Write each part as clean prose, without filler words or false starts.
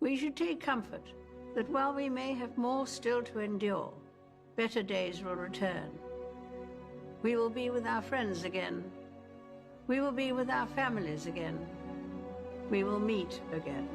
We should take comfort that while we may have more still to endure, better days will return. We will be with our friends again. We will be with our families again. We will meet again.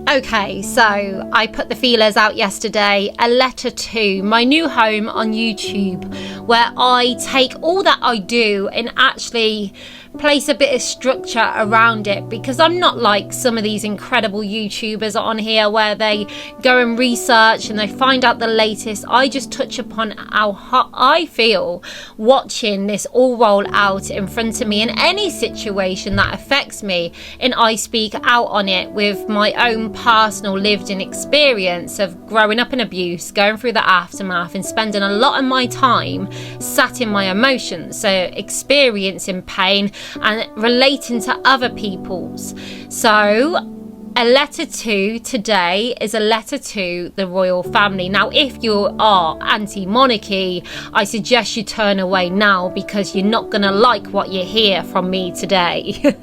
Okay, so I put the feelers out yesterday, a letter to my new home on YouTube, where I take all that I do and actually place a bit of structure around it, because I'm not like some of these incredible YouTubers on here where they go and research and they find out the latest. I just touch upon how I feel watching this all roll out in front of me in any situation that affects me, and I speak out on it with my own personal lived in experience of growing up in abuse, going through the aftermath, and spending a lot of my time sat in my emotions, so experiencing pain and relating to other people's. So a letter to today is a letter to the royal family. Now, if you are anti-monarchy, I suggest you turn away now, because you're not going to like what you hear from me today.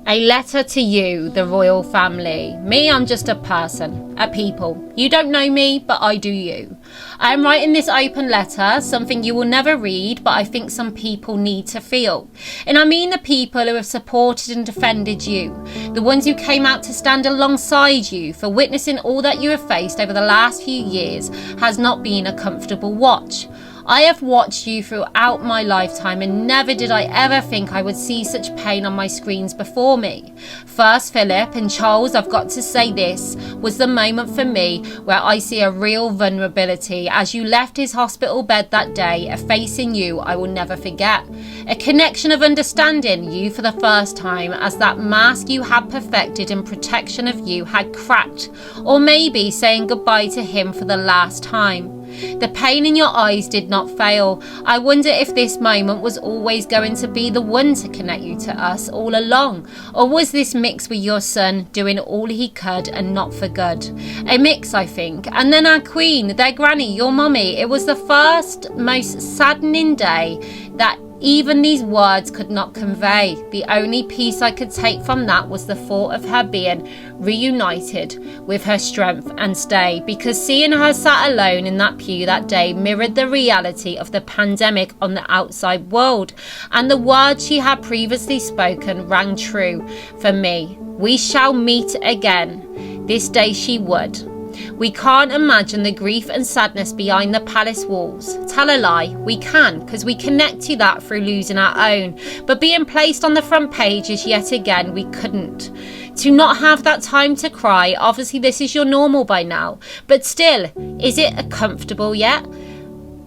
A letter to you, the royal family. Me, I'm just a person, a people. You don't know me, but I do you. I am writing this open letter, something you will never read, but I think some people need to feel. And I mean the people who have supported and defended you. The ones who came out to stand alongside you, for witnessing all that you have faced over the last few years has not been a comfortable watch. I have watched you throughout my lifetime, and never did I ever think I would see such pain on my screens before me. First Philip, and Charles, I've got to say this was the moment for me where I see a real vulnerability as you left his hospital bed that day, a face in you I will never forget. A connection of understanding you for the first time, as that mask you had perfected in protection of you had cracked, or maybe saying goodbye to him for the last time. The pain in your eyes did not fail. I wonder if this moment was always going to be the one to connect you to us all along, or was this mixed with your son doing all he could and not for good? A mix, I think. And then our queen, their granny, your mummy. It was the first most saddening day that even these words could not convey. The only piece I could take from that was the thought of her being reunited with her strength and stay, because seeing her sat alone in that pew that day mirrored the reality of the pandemic on the outside world, and the words she had previously spoken rang true for me. We shall meet again. This day she would. We can't imagine the grief and sadness behind the palace walls. Tell a lie, we can, because we connect to that through losing our own. But being placed on the front pages yet again, we couldn't. To not have that time to cry, obviously this is your normal by now. But still, is it comfortable yet?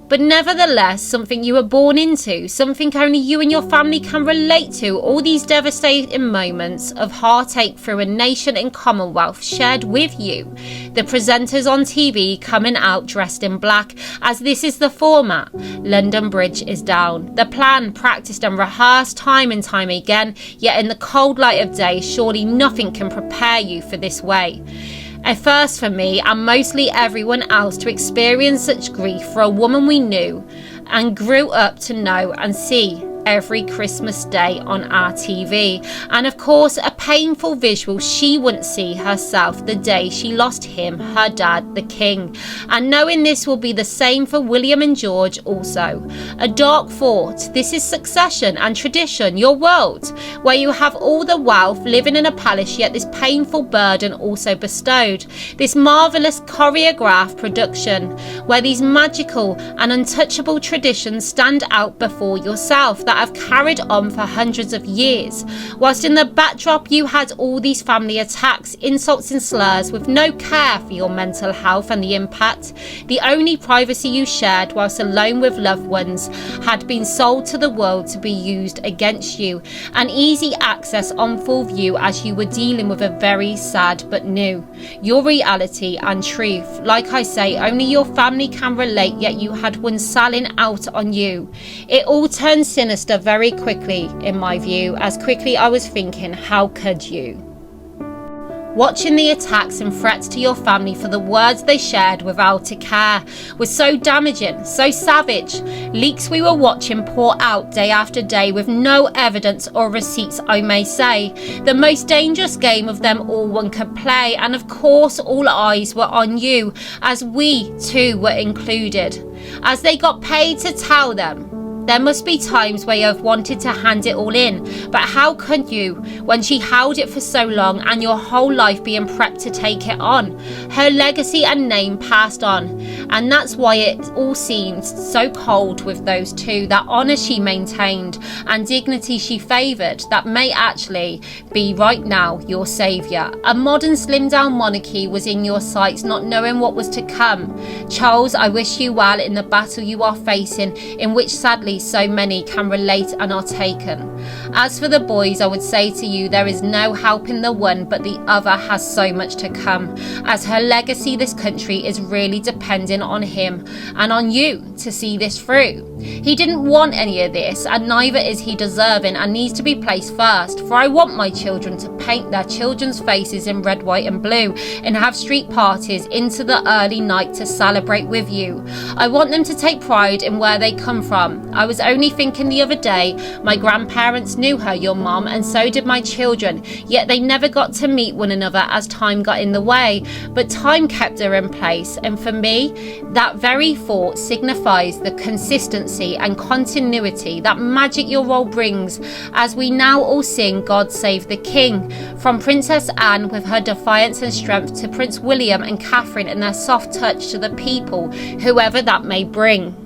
But nevertheless, something you were born into, something only you and your family can relate to. All these devastating moments of heartache through a nation and commonwealth shared with you. The presenters on TV coming out dressed in black, as this is the format. London Bridge is down. The plan practiced and rehearsed time and time again, yet in the cold light of day, surely nothing can prepare you for this way. A first for me and mostly everyone else to experience such grief for a woman we knew and grew up to know and see every Christmas day on our TV, and of course a painful visual she wouldn't see herself the day she lost him, her dad, the king, and knowing this will be the same for William and George also. A dark thought. This is succession and tradition, your world, where you have all the wealth living in a palace, yet this painful burden also bestowed. This marvellous choreographed production where these magical and untouchable traditions stand out before yourself that have carried on for hundreds of years, whilst in the backdrop you had all these family attacks, insults and slurs with no care for your mental health and the impact. The only privacy you shared whilst alone with loved ones had been sold to the world to be used against you, and easy access on full view as you were dealing with a very sad but new. Your reality and truth, like I say, only your family can relate, yet you had one selling out on you. It all turned sinister very quickly, in my view, as quickly I was thinking, how could you? watching the attacks and threats to your family for the words they shared without a care was so damaging, so savage. Leaks we were watching pour out day after day with no evidence or receipts, I may say. The most dangerous game of them all one could play, and of course all eyes were on you, as we too were included. As they got paid to tell them, there must be times where you have wanted to hand it all in, but how could you when she held it for so long and your whole life being prepped to take it on? Her legacy and name passed on, and that's why it all seemed so cold with those two. That honour she maintained and dignity she favoured, that may actually be right now your saviour. A modern slimmed down monarchy was in your sights, not knowing what was to come. Charles, I wish you well in the battle you are facing, in which sadly so many can relate and are taken. As for the boys, I would say to you, there is no helping the one, but the other has so much to come. As her legacy, this country is really depending on him and on you to see this through. He didn't want any of this, and neither is he deserving, and needs to be placed first. For I want my children to paint their children's faces in red, white and blue, and have street parties into the early night to celebrate with you. I want them to take pride in where they come from. I was only thinking the other day, my grandparents knew her, your mum, and so did my children, yet they never got to meet one another as time got in the way, but time kept her in place. And for me, that very thought signifies the consistency and continuity, that magic your role brings, as we now all sing God Save the King, from Princess Anne with her defiance and strength to Prince William and Catherine and their soft touch to the people, whoever that may bring.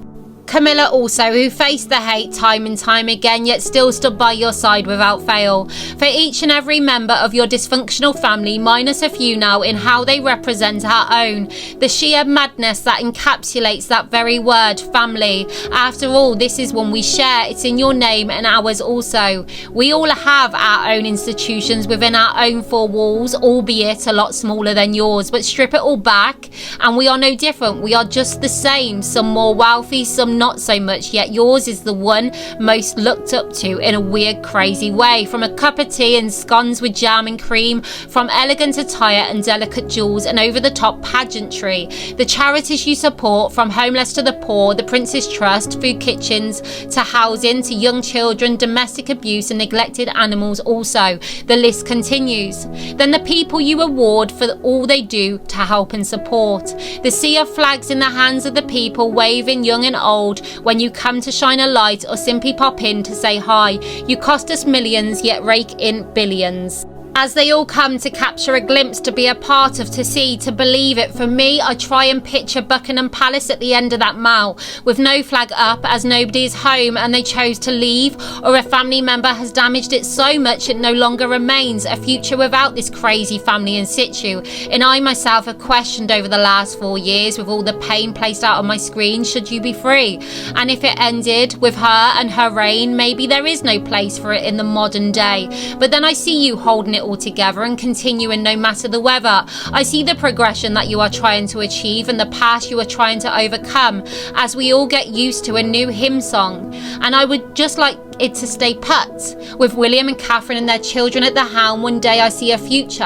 Camilla also, who faced the hate time and time again, yet still stood by your side without fail. For each and every member of your dysfunctional family, minus a few now, in how they represent our own. The sheer madness that encapsulates that very word, family. After all, this is one we share. It's in your name and ours also. We all have our own institutions within our own four walls, albeit a lot smaller than yours. But strip it all back, and we are no different. We are just the same. Some more wealthy, some not so much, yet yours is the one most looked up to in a weird, crazy way. From a cup of tea and scones with jam and cream, from elegant attire and delicate jewels and over-the-top pageantry. The charities you support, from homeless to the poor, the Prince's Trust, food kitchens to housing, to young children, domestic abuse and neglected animals also. The list continues. Then the people you award for all they do to help and support. The sea of flags in the hands of the people, waving young and old, when you come to shine a light or simply pop in to say hi. You cost us millions, yet rake in billions. As they all come to capture a glimpse, to be a part of, to see, to believe it. For me, I try and picture Buckingham Palace at the end of that mile, with no flag up, as nobody is home and they chose to leave, or a family member has damaged it so much it no longer remains a future without this crazy family in situ. And I myself have questioned over the last 4 years, with all the pain placed out on my screen, should you be free? And if it ended with her and her reign, maybe there is no place for it in the modern day. But then I see you holding it all together and continuing no matter the weather. I see the progression that you are trying to achieve and the past you are trying to overcome, as we all get used to a new hymn song. And I would just like it to stay put. With William and Catherine and their children at the helm, one day I see a future.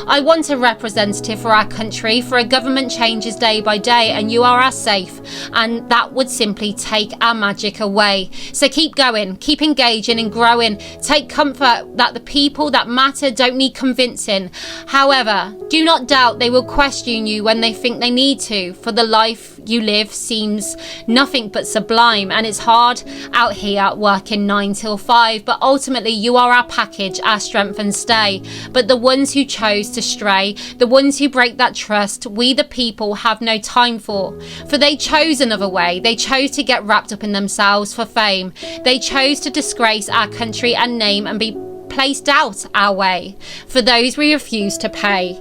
I want a representative for our country, for a government changes day by day, and you are our safe, and that would simply take our magic away. So keep going, keep engaging and growing. Take comfort that the people that matter don't need convincing. However, do not doubt they will question you when they think they need to, for the life you live seems nothing but sublime, and it's hard out here working 9 till 5, but ultimately you are our package, our strength and stay. But the ones who chose to stray, the ones who break that trust, we the people have no time for they chose another way. They chose to get wrapped up in themselves for fame. They chose to disgrace our country and name and be placed out our way. For those we refuse to pay.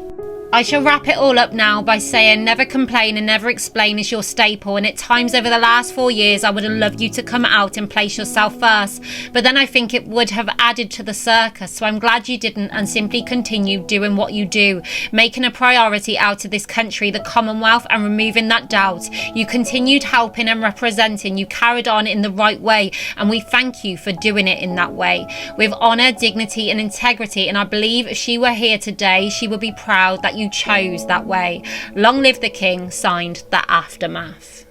I shall wrap it all up now by saying never complain and never explain is your staple, and at times over the last 4 years I would have loved you to come out and place yourself first, but then I think it would have added to the circus, so I'm glad you didn't and simply continued doing what you do, making a priority out of this country, the Commonwealth, and removing that doubt. You continued helping and representing, you carried on in the right way, and we thank you for doing it in that way with honour, dignity and integrity, and I believe if she were here today she would be proud that you chose that way. Long live the king. Signed, The Aftermath.